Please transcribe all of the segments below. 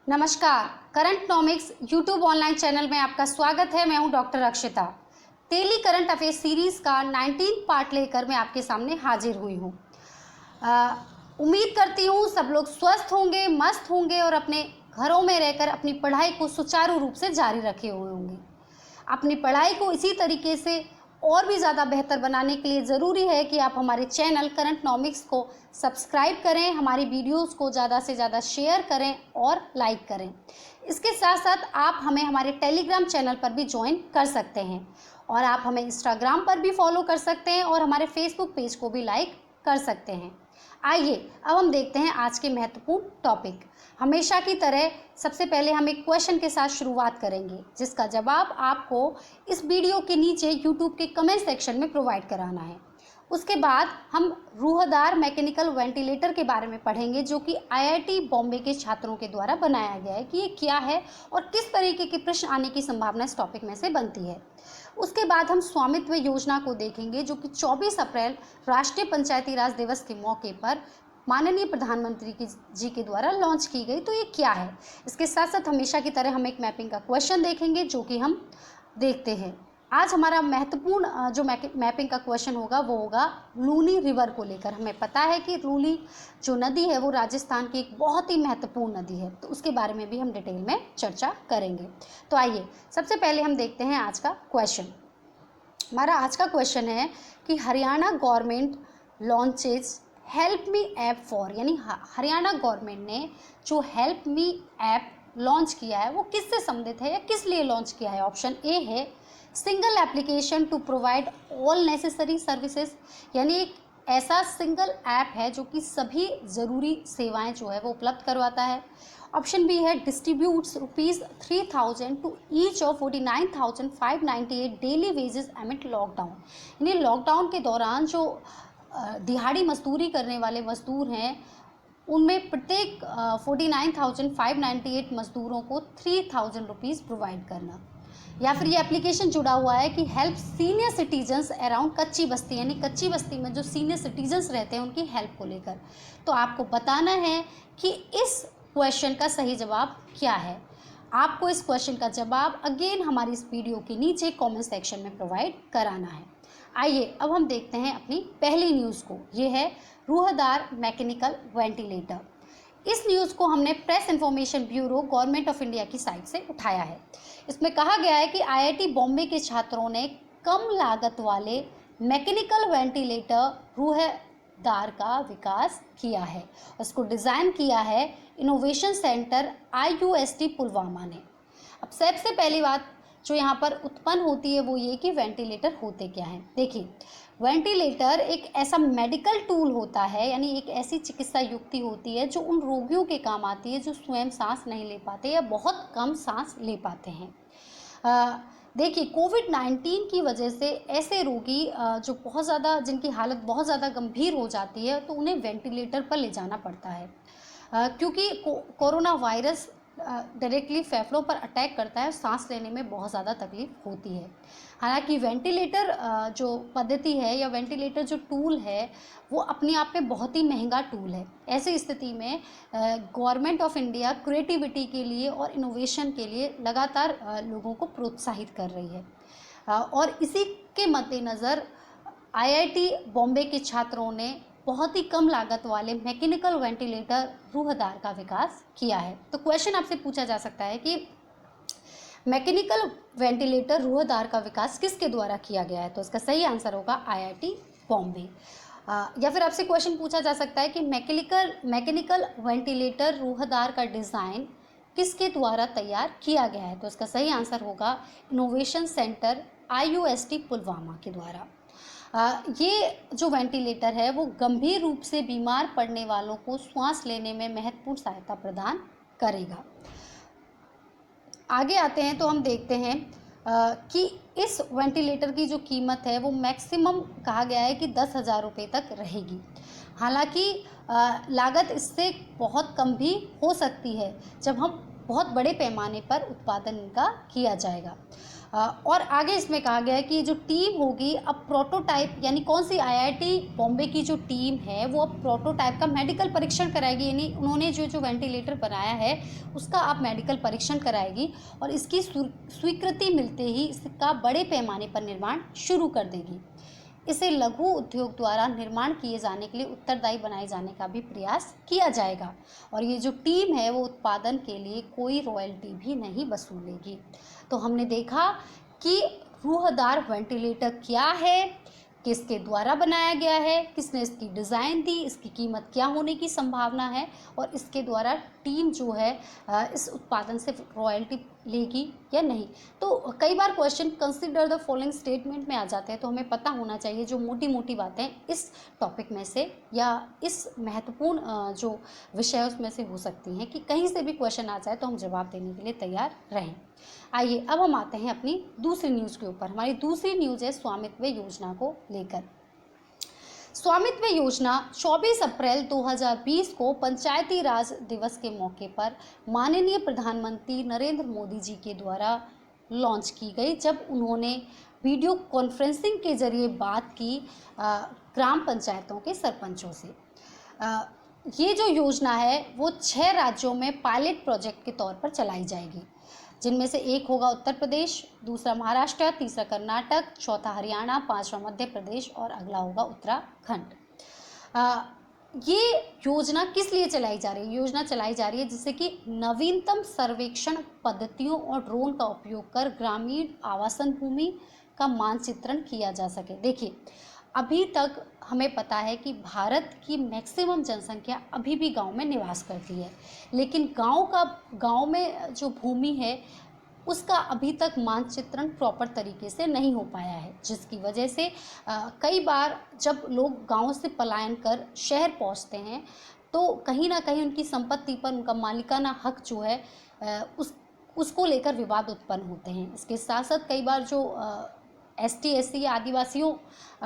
नमस्कार। Current टॉमिक्स YouTube online channel में आपका स्वागत है। मैं हूं doctor Akshita. Daily current affair series का 19 पार्ट लेकर मैं आपके सामने हाजिर हुई हूं। उम्मीद करती हूं सब लोग स्वस्थ होंगे, मस्त होंगे और अपने घरों में रहकर अपनी पढ़ाई को सुचारू रूप से जारी रखे हुए होंगे। अपनी पढ़ाई को इसी तरीके से और भी ज़्यादा बेहतर बनाने के लिए ज़रूरी है कि आप हमारे चैनल करंट टॉमिक्स को सब्सक्राइब करें, हमारी वीडियोस को ज़्यादा से ज़्यादा शेयर करें और लाइक करें। इसके साथ साथ आप हमें हमारे टेलीग्राम चैनल पर भी ज्वाइन कर सकते हैं और आप हमें इंस्टाग्राम पर भी फॉलो कर सकते हैं और हमारे फेसबुक पेज को भी लाइक कर सकते हैं। आइए अब हम देखते हैं आज के महत्वपूर्ण टॉपिक। हमेशा की तरह सबसे पहले हम एक क्वेश्चन के साथ शुरुआत करेंगे जिसका जवाब आपको इस वीडियो के नीचे यूट्यूब के कमेंट सेक्शन में प्रोवाइड कराना है। उसके बाद हम रूहदार मैकेनिकल वेंटिलेटर के बारे में पढ़ेंगे जो कि आईआईटी बॉम्बे के छात्रों के द्वारा बनाया गया है कि ये क्या है और किस तरीके के प्रश्न आने की संभावना इस टॉपिक में से बनती है। उसके बाद हम स्वामित्व योजना को देखेंगे जो कि 24 अप्रैल राष्ट्रीय पंचायती राज दिवस के मौके पर माननीय प्रधानमंत्री जी के द्वारा लॉन्च की गई। तो ये क्या है, इसके साथ साथ हमेशा की तरह हम एक मैपिंग का क्वेश्चन देखेंगे जो कि हम देखते हैं। आज हमारा महत्वपूर्ण जो मैपिंग का क्वेश्चन होगा वो होगा लूनी रिवर को लेकर। हमें पता है कि लूनी जो नदी है वो राजस्थान की एक बहुत ही महत्वपूर्ण नदी है, तो उसके बारे में भी हम डिटेल में चर्चा करेंगे। तो आइए सबसे पहले हम देखते हैं आज का क्वेश्चन। हमारा आज का क्वेश्चन है कि Haryana government launches help me app for, यानी हरियाणा गवर्नमेंट ने जो हेल्प मी ऐप लॉन्च किया है वो किससे संबंधित है या किस लिए लॉन्च किया है। ऑप्शन ए है single application to provide all necessary services, यानी एक ऐसा सिंगल ऐप है जो कि सभी ज़रूरी सेवाएं जो है वो उपलब्ध करवाता है। ऑप्शन बी है distributes ₹3,000 to each of 49,598 daily wages amid lockdown, यानी लॉकडाउन के दौरान जो दिहाड़ी मजदूरी करने वाले मजदूर हैं उनमें प्रत्येक 49,598 मजदूरों को ₹3,000 प्रोवाइड करना। या फिर ये एप्लीकेशन जुड़ा हुआ है कि हेल्प सीनियर सिटीजन्स अराउंड कच्ची बस्ती, यानी कच्ची बस्ती में जो सीनियर सिटीजन्स रहते हैं उनकी हेल्प को लेकर। तो आपको बताना है कि इस क्वेश्चन का सही जवाब क्या है। आपको इस क्वेश्चन का जवाब अगेन हमारी इस वीडियो के नीचे कमेंट सेक्शन में प्रोवाइड कराना है। आइए अब हम देखते हैं अपनी पहली न्यूज़ को। ये है रूहदार मैकेनिकल वेंटिलेटर। इस न्यूज़ को हमने press information bureau government of India की साइट से उठाया है। इसमें कहा गया है कि आईआईटी बॉम्बे के छात्रों ने कम लागत वाले मैकेनिकल वेंटिलेटर रूहदार का विकास किया है। उसको डिज़ाइन किया है इनोवेशन सेंटर IUST पुलवामा ने। अब सबसे पहली बात जो यहाँ पर उत्पन्न होती है वो ये कि वेंटिलेटर होते क्या हैं। देखिए, वेंटिलेटर एक ऐसा मेडिकल टूल होता है, यानी एक ऐसी चिकित्सा युक्ति होती है जो उन रोगियों के काम आती है जो स्वयं सांस नहीं ले पाते या बहुत कम सांस ले पाते हैं। देखिए, कोविड-19 की वजह से ऐसे रोगी जो बहुत ज़्यादा जिनकी हालत बहुत ज़्यादा गंभीर हो जाती है तो उन्हें वेंटिलेटर पर ले जाना पड़ता है क्योंकि कोरोना वायरस डायरेक्टली फेफड़ों पर अटैक करता है, सांस लेने में बहुत ज़्यादा तकलीफ होती है। हालांकि वेंटिलेटर जो पद्धति है या वेंटिलेटर जो टूल है वो अपने आप में बहुत ही महंगा टूल है। ऐसी स्थिति में गवर्नमेंट ऑफ इंडिया क्रिएटिविटी के लिए और इनोवेशन के लिए लगातार लोगों को प्रोत्साहित कर रही है और इसी के मद्देनज़र आईआईटी बॉम्बे के छात्रों ने बहुत ही कम लागत वाले मैकेनिकल वेंटिलेटर रूहदार का विकास किया है। तो क्वेश्चन आपसे पूछा जा सकता है कि मैकेनिकल वेंटिलेटर रूहदार का विकास किसके द्वारा किया गया है। तो इसका सही आंसर होगा आईआईटी बॉम्बे। या फिर आपसे क्वेश्चन पूछा जा सकता है कि मैकेनिकल वेंटिलेटर रूहदार का डिज़ाइन किसके द्वारा तैयार किया गया है। तो इसका सही आंसर होगा इनोवेशन सेंटर IUST पुलवामा के द्वारा। ये जो वेंटिलेटर है वो गंभीर रूप से बीमार पड़ने वालों को सांस लेने में महत्वपूर्ण सहायता प्रदान करेगा। आगे आते हैं तो हम देखते हैं कि इस वेंटिलेटर की जो कीमत है वो मैक्सिमम कहा गया है कि 10,000 रुपये तक रहेगी। हालांकि लागत इससे बहुत कम भी हो सकती है जब हम बहुत बड़े पैमाने पर उत्पादन इनका किया जाएगा। और आगे इसमें कहा गया है कि जो टीम होगी अब प्रोटोटाइप, यानी कौन सी, आईआईटी बॉम्बे की जो टीम है वो अब प्रोटोटाइप का मेडिकल परीक्षण कराएगी, यानी उन्होंने जो वेंटिलेटर बनाया है उसका अब मेडिकल परीक्षण कराएगी और इसकी स्वीकृति मिलते ही इसका बड़े पैमाने पर निर्माण शुरू कर देगी। इसे लघु उद्योग द्वारा निर्माण किए जाने के लिए उत्तरदायी बनाए जाने का भी प्रयास किया जाएगा और ये जो टीम है वो उत्पादन के लिए कोई रॉयल्टी भी नहीं वसूलेगी। तो हमने देखा कि रूहदार वेंटिलेटर क्या है, किसके द्वारा बनाया गया है, किसने इसकी डिज़ाइन दी, इसकी कीमत क्या होने की संभावना है और इसके द्वारा टीम जो है इस उत्पादन से रॉयल्टी लेगी या नहीं। तो कई बार question consider the following statement में आ जाते हैं, तो हमें पता होना चाहिए जो मोटी मोटी बातें इस टॉपिक में से या इस महत्वपूर्ण जो विषय उसमें से हो सकती हैं कि कहीं से भी क्वेश्चन आ जाए तो हम जवाब देने के लिए तैयार रहें। आइए अब हम आते हैं अपनी दूसरी न्यूज़ के ऊपर। हमारी दूसरी न्यूज़ है स्वामित्व योजना को लेकर। स्वामित्व योजना 24 अप्रैल 2020 को पंचायती राज दिवस के मौके पर माननीय प्रधानमंत्री नरेंद्र मोदी जी के द्वारा लॉन्च की गई, जब उन्होंने वीडियो कॉन्फ्रेंसिंग के जरिए बात की ग्राम पंचायतों के सरपंचों से। ये जो योजना है वो 6 राज्यों में पायलट प्रोजेक्ट के तौर पर चलाई जाएगी, जिनमें से एक होगा उत्तर प्रदेश, दूसरा महाराष्ट्र, तीसरा कर्नाटक, चौथा हरियाणा, पांचवा मध्य प्रदेश और अगला होगा उत्तराखंड। ये योजना किस लिए चलाई जा रही है? योजना चलाई जा रही है जिससे कि नवीनतम सर्वेक्षण पद्धतियों और ड्रोन का उपयोग कर ग्रामीण आवासन भूमि का मानचित्रण किया जा सके। देखिए, अभी तक हमें पता है कि भारत की मैक्सिमम जनसंख्या अभी भी गांव में निवास करती है, लेकिन गांव में जो भूमि है उसका अभी तक मानचित्रण प्रॉपर तरीके से नहीं हो पाया है, जिसकी वजह से कई बार जब लोग गांव से पलायन कर शहर पहुंचते हैं तो कहीं ना कहीं उनकी संपत्ति पर उनका मालिकाना हक जो है उसको लेकर विवाद उत्पन्न होते हैं। इसके साथ साथ कई बार जो ST SC या आदिवासियों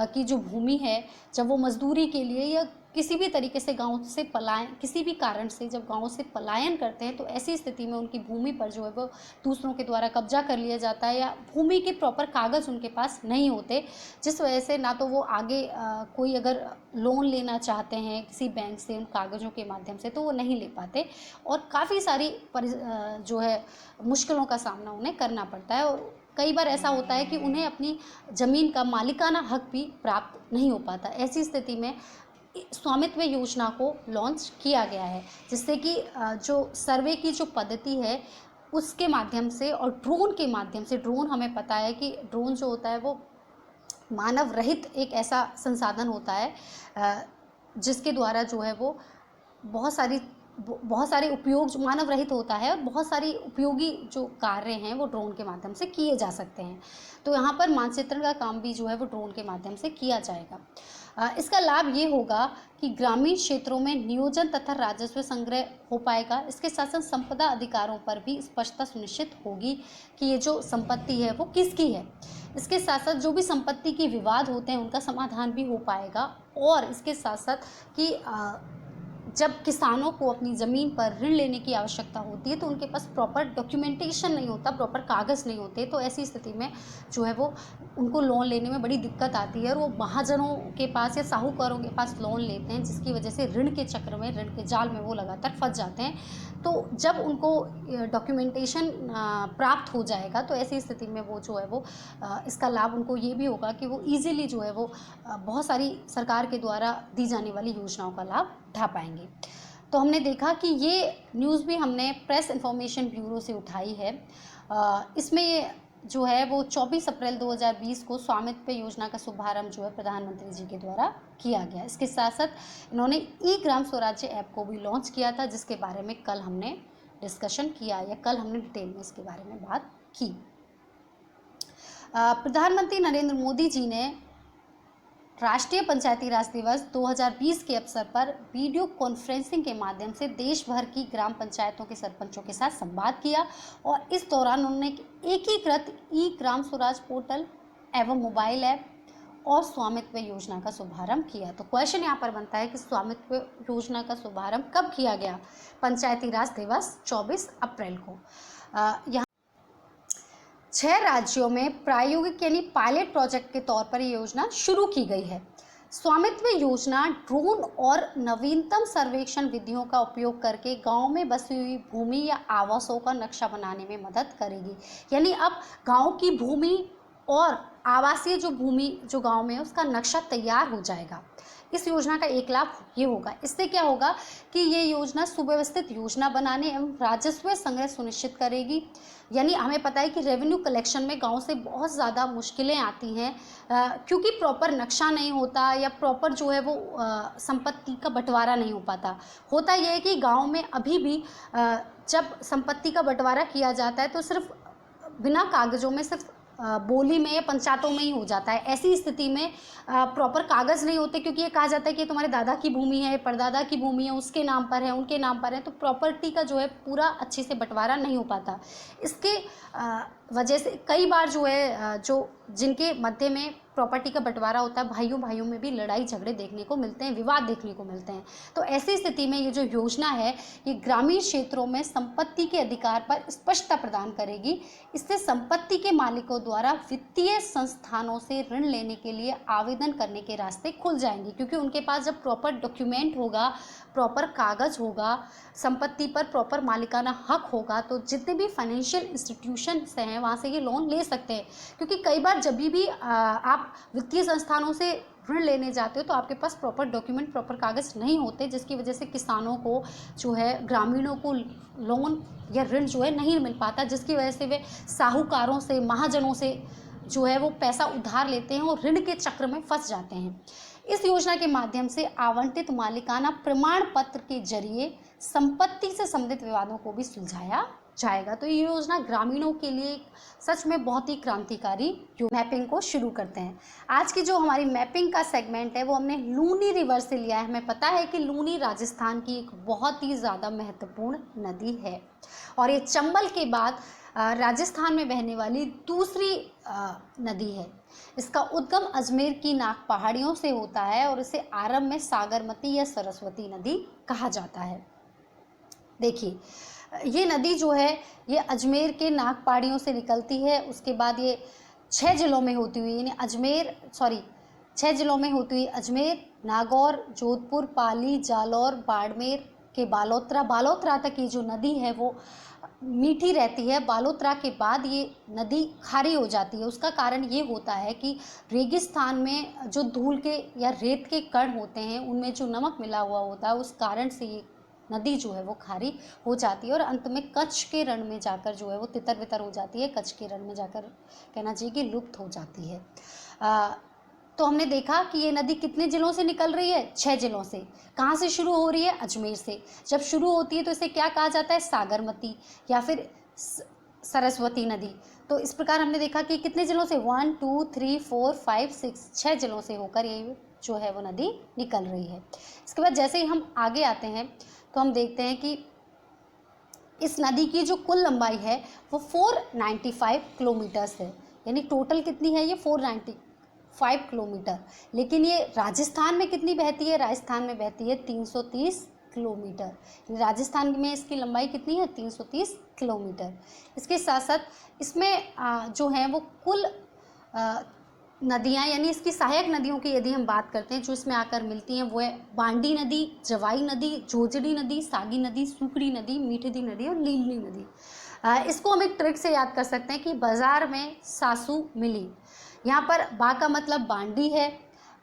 की जो भूमि है, जब वो मजदूरी के लिए या किसी भी तरीके से गांव से पलायन, किसी भी कारण से जब गांव से पलायन करते हैं तो ऐसी स्थिति में उनकी भूमि पर जो है वो दूसरों के द्वारा कब्जा कर लिया जाता है या भूमि के प्रॉपर कागज़ उनके पास नहीं होते, जिस वजह से ना तो वो आगे कोई अगर लोन लेना चाहते हैं किसी बैंक से उन कागज़ों के माध्यम से तो वो नहीं ले पाते और काफ़ी सारी जो है मुश्किलों का सामना उन्हें करना पड़ता है और कई बार ऐसा होता है कि उन्हें अपनी ज़मीन का मालिकाना हक भी प्राप्त नहीं हो पाता। ऐसी स्थिति में स्वामित्व योजना को लॉन्च किया गया है, जिससे कि जो सर्वे की जो पद्धति है उसके माध्यम से और ड्रोन के माध्यम से, ड्रोन हमें पता है कि ड्रोन जो होता है वो मानव रहित एक ऐसा संसाधन होता है जिसके द्वारा जो है वो बहुत सारे उपयोग जो मानव रहित होता है और बहुत सारी उपयोगी जो कार्य हैं वो ड्रोन के माध्यम से किए जा सकते हैं। तो यहाँ पर मानचित्रण का काम भी जो है वो ड्रोन के माध्यम से किया जाएगा। इसका लाभ ये होगा कि ग्रामीण क्षेत्रों में नियोजन तथा राजस्व संग्रह हो पाएगा। इसके साथ साथ संपदा अधिकारों पर भी स्पष्टता सुनिश्चित होगी कि ये जो संपत्ति है वो किसकी है। इसके साथ साथ जो भी संपत्ति के विवाद होते हैं उनका समाधान भी हो पाएगा और इसके साथ साथ कि जब किसानों को अपनी ज़मीन पर ऋण लेने की आवश्यकता होती है तो उनके पास प्रॉपर डॉक्यूमेंटेशन नहीं होता, प्रॉपर कागज़ नहीं होते, तो ऐसी स्थिति में जो है वो उनको लोन लेने में बड़ी दिक्कत आती है और वो महाजनों के पास या साहूकारों के पास लोन लेते हैं, जिसकी वजह से ऋण के चक्र में, ऋण के जाल में वो लगातार फंस जाते हैं। तो जब उनको डॉक्यूमेंटेशन प्राप्त हो जाएगा तो ऐसी स्थिति में वो जो है वो इसका लाभ उनको ये भी होगा कि वो ईज़िली जो है वो बहुत सारी सरकार के द्वारा दी जाने वाली योजनाओं का लाभ उठा पाएंगे। तो हमने देखा कि ये न्यूज़ भी हमने प्रेस इन्फॉर्मेशन ब्यूरो से उठाई है। इसमें ये जो है वो 24 अप्रैल 2020 को स्वामित्व योजना का शुभारंभ जो है प्रधानमंत्री जी के द्वारा किया गया। इसके साथ साथ इन्होंने ई ग्राम स्वराज्य ऐप को भी लॉन्च किया था, जिसके बारे में कल हमने डिस्कशन किया या कल हमने डिटेल में इसके बारे में बात की। प्रधानमंत्री नरेंद्र मोदी जी ने राष्ट्रीय पंचायती राज दिवस 2020 के अवसर पर वीडियो कॉन्फ्रेंसिंग के माध्यम से देश भर की ग्राम पंचायतों के सरपंचों के साथ संवाद किया और इस दौरान उन्होंने एकीकृत ई ग्राम स्वराज पोर्टल एवं मोबाइल ऐप और स्वामित्व योजना का शुभारंभ किया। तो क्वेश्चन यहाँ पर बनता है कि स्वामित्व योजना का शुभारंभ कब किया गया? पंचायती राज दिवस 24 अप्रैल को। यहाँ 6 राज्यों में प्रायोगिक यानी पायलट प्रोजेक्ट के तौर पर ये योजना शुरू की गई है। स्वामित्व योजना ड्रोन और नवीनतम सर्वेक्षण विधियों का उपयोग करके गांव में बसी हुई भूमि या आवासों का नक्शा बनाने में मदद करेगी। यानी अब गांव की भूमि और आवासीय जो भूमि जो गांव में है उसका नक्शा तैयार हो जाएगा। इस योजना का एक लाभ ये होगा, इससे क्या होगा कि ये योजना सुव्यवस्थित योजना बनाने एवं राजस्व संग्रह सुनिश्चित करेगी। यानी हमें पता है कि रेवेन्यू कलेक्शन में गांव से बहुत ज़्यादा मुश्किलें आती हैं, क्योंकि प्रॉपर नक्शा नहीं होता या प्रॉपर जो है वो संपत्ति का बंटवारा नहीं हो पाता। होता यह है कि गांव में अभी भी जब संपत्ति का बंटवारा किया जाता है तो सिर्फ बिना कागज़ों में, सिर्फ बोली में या पंचायतों में ही हो जाता है। ऐसी स्थिति में प्रॉपर कागज़ नहीं होते, क्योंकि ये कहा जाता है कि तुम्हारे दादा की भूमि है, परदादा की भूमि है, उसके नाम पर है, उनके नाम पर है, तो प्रॉपर्टी का जो है पूरा अच्छे से बंटवारा नहीं हो पाता। इसके वजह से कई बार जो है जो जिनके मध्य में प्रॉपर्टी का बंटवारा होता है, भाइयों भाइयों में भी लड़ाई झगड़े देखने को मिलते हैं, विवाद देखने को मिलते हैं। तो ऐसी स्थिति में ये जो योजना है ये ग्रामीण क्षेत्रों में संपत्ति के अधिकार पर स्पष्टता प्रदान करेगी। इससे संपत्ति के मालिकों द्वारा वित्तीय संस्थानों से ऋण लेने के लिए आवेदन करने के रास्ते खुल जाएंगे, क्योंकि उनके पास जब प्रॉपर डॉक्यूमेंट होगा, प्रॉपर कागज़ होगा, संपत्ति पर प्रॉपर मालिकाना हक होगा, तो जितने भी फाइनेंशियल इंस्टीट्यूशंस हैं वहाँ से ये लोन ले सकते हैं। क्योंकि कई बार जब भी आप वित्तीय संस्थानों से ऋण लेने जाते हो तो आपके पास प्रॉपर डॉक्यूमेंट, प्रॉपर कागज़ नहीं होते, जिसकी वजह से किसानों को जो है, ग्रामीणों को लोन या ऋण जो है नहीं मिल पाता, जिसकी वजह से वे साहूकारों से, महाजनों से जो है वो पैसा उधार लेते हैं और ऋण के चक्र में फंस जाते हैं। इस योजना के माध्यम से आवंटित मालिकाना प्रमाण पत्र के जरिए संपत्ति से संबंधित विवादों को भी सुलझाया जाएगा। तो ये योजना ग्रामीणों के लिए सच में बहुत ही क्रांतिकारी मैपिंग को शुरू करते हैं। आज की जो हमारी मैपिंग का सेगमेंट है वो हमने लूनी रिवर से लिया है। हमें पता है कि लूनी राजस्थान की एक बहुत ही ज़्यादा महत्वपूर्ण नदी है और ये चंबल के बाद राजस्थान में बहने वाली दूसरी नदी है। इसका उद्गम अजमेर की नाग पहाड़ियों से होता है और इसे आरंभ में सागरमती या सरस्वती नदी कहा जाता है। देखिए, ये नदी जो है ये अजमेर के नाग पहाड़ियों से निकलती है, उसके बाद ये 6 जिलों में होती हुई, यानी 6 जिलों में होती हुई अजमेर, नागौर, जोधपुर, पाली, जालौर, बाड़मेर के बालोतरा तक ये जो नदी है वो मीठी रहती है। बालोतरा के बाद ये नदी खारी हो जाती है। उसका कारण ये होता है कि रेगिस्तान में जो धूल के या रेत के कण होते हैं उनमें जो नमक मिला हुआ होता है, उस कारण से ये नदी जो है वो खारी हो जाती है और अंत में कच्छ के रण में जाकर जो है वो तितर बितर हो जाती है। कच्छ के रण में जाकर कहना चाहिए कि लुप्त हो जाती है। तो हमने देखा कि ये नदी कितने जिलों से निकल रही है? 6 जिलों से। कहाँ से शुरू हो रही है? अजमेर से। जब शुरू होती है तो इसे क्या कहा जाता है? सागरमती या फिर सरस्वती नदी। तो इस प्रकार हमने देखा कि कितने जिलों से 1 2 3 4 5 6 6 जिलों से होकर ये जो है वो नदी निकल रही है। इसके बाद जैसे ही हम आगे आते हैं तो हम देखते हैं कि इस नदी की जो कुल लंबाई है वो 495 किलोमीटर्स है। यानी टोटल कितनी है ये? 495 किलोमीटर। लेकिन ये राजस्थान में कितनी बहती है? राजस्थान में बहती है 330 किलोमीटर। राजस्थान में इसकी लंबाई कितनी है? 330 किलोमीटर। इसके साथ साथ इसमें जो है वो कुल नदियाँ, यानी इसकी सहायक नदियों की यदि हम बात करते हैं जो इसमें आकर मिलती हैं, वो है बांडी नदी, जवाई नदी, जोजड़ी नदी, सागी नदी, सुकड़ी नदी, मीठी नदी और लीलनी नदी। इसको हम एक ट्रिक से याद कर सकते हैं कि बाज़ार में सासू मिली। यहाँ पर बा का मतलब बांडी है,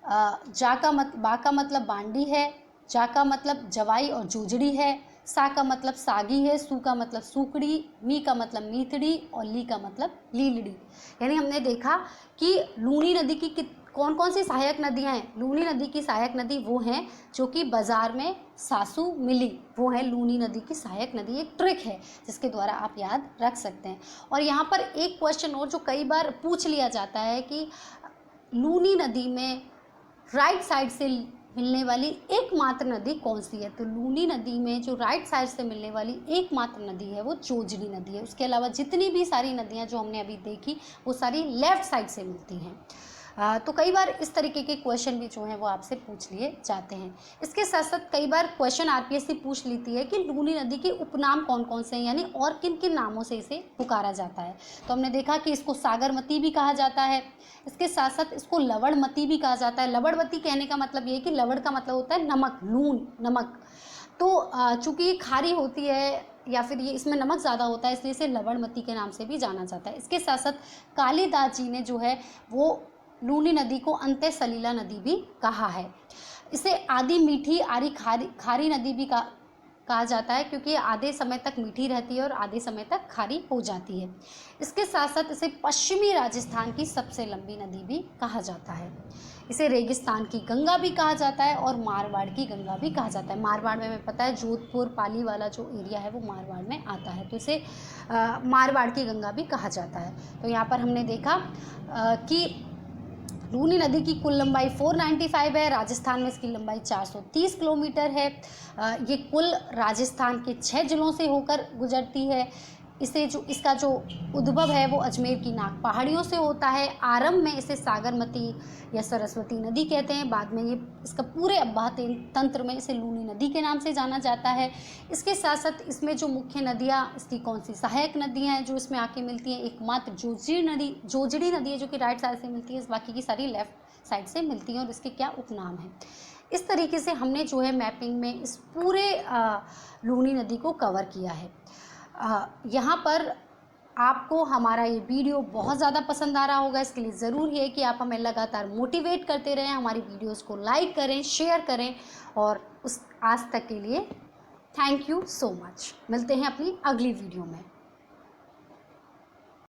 बा का मतलब बांडी है, जा का मतलब जवाई और जोजड़ी है, सा का मतलब सागी है, सू का मतलब सूकड़ी, मी का मतलब मीथड़ी और ली का मतलब लीलड़ी। यानी हमने देखा कि लूनी नदी की कौन कौन सी सहायक नदियां हैं। लूनी नदी की सहायक नदी वो हैं जो कि बाज़ार में सासू मिली, वो है लूनी नदी की सहायक नदी। एक ट्रिक है जिसके द्वारा आप याद रख सकते हैं। और यहाँ पर एक क्वेश्चन और जो कई बार पूछ लिया जाता है कि लूनी नदी में राइट साइड से मिलने वाली एकमात्र नदी कौन सी है? तो लूनी नदी में जो राइट साइड से मिलने वाली एकमात्र नदी है वो जोजड़ी नदी है। उसके अलावा जितनी भी सारी नदियाँ जो हमने अभी देखी वो सारी लेफ़्ट साइड से मिलती हैं। तो कई बार इस तरीके के क्वेश्चन भी जो हैं वो आपसे पूछ लिए जाते हैं। इसके साथ साथ कई बार क्वेश्चन आरपीएससी पूछ लेती है कि लूनी नदी के उपनाम कौन कौन से हैं, यानी और किन किन नामों से इसे पुकारा जाता है। तो हमने देखा कि इसको सागरमती भी कहा जाता है, इसके साथ साथ इसको लवणमती भी कहा जाता है। लवणमती कहने का मतलब ये है कि लवण का मतलब होता है नमक, लून, नमक। तो चूँकि ये खारी होती है या फिर ये इसमें नमक ज़्यादा होता है, इसलिए इसे लवणमती के नाम से भी जाना जाता है। इसके साथ साथ कालिदास जी ने जो है वो लूनी नदी को अंत्य सलीला नदी भी कहा है। इसे आधी मीठी आरी खारी नदी भी कहा जाता है, क्योंकि ये आधे समय तक मीठी रहती है और आधे समय तक खारी हो जाती है। इसके साथ साथ इसे पश्चिमी राजस्थान की सबसे लंबी नदी भी कहा जाता है। इसे रेगिस्तान की गंगा भी कहा जाता है और मारवाड़ की गंगा भी कहा जाता है। मारवाड़ में हमें पता है जोधपुर पाली वाला जो एरिया है वो मारवाड़ में आता है, तो इसे मारवाड़ की गंगा भी कहा जाता है। तो यहाँ पर हमने देखा कि लूनी नदी की कुल लंबाई 495 है, राजस्थान में इसकी लंबाई 430 किलोमीटर है। ये कुल राजस्थान के 6 जिलों से होकर गुजरती है। इसका जो उद्भव है वो अजमेर की नाग पहाड़ियों से होता है। आरंभ में इसे सागरमती या सरस्वती नदी कहते हैं, बाद में ये इसका पूरे अब्बाह तंत्र में इसे लूनी नदी के नाम से जाना जाता है। इसके साथ साथ इसमें जो मुख्य नदियाँ इसकी कौन सी सहायक नदियाँ हैं जो इसमें आके मिलती हैं, एकमात्र जोजड़ी नदी है जो कि राइट साइड से मिलती है, बाकी की सारी लेफ्ट साइड से मिलती हैं और इसके क्या उपनाम हैं। इस तरीके से हमने जो है मैपिंग में इस पूरे लूनी नदी को कवर किया है। यहाँ पर आपको हमारा ये वीडियो बहुत ज़्यादा पसंद आ रहा होगा, इसके लिए ज़रूरी है कि आप हमें लगातार मोटिवेट करते रहें, हमारी वीडियोस को लाइक करें, शेयर करें और उस आज तक के लिए थैंक यू सो मच। मिलते हैं अपनी अगली वीडियो में।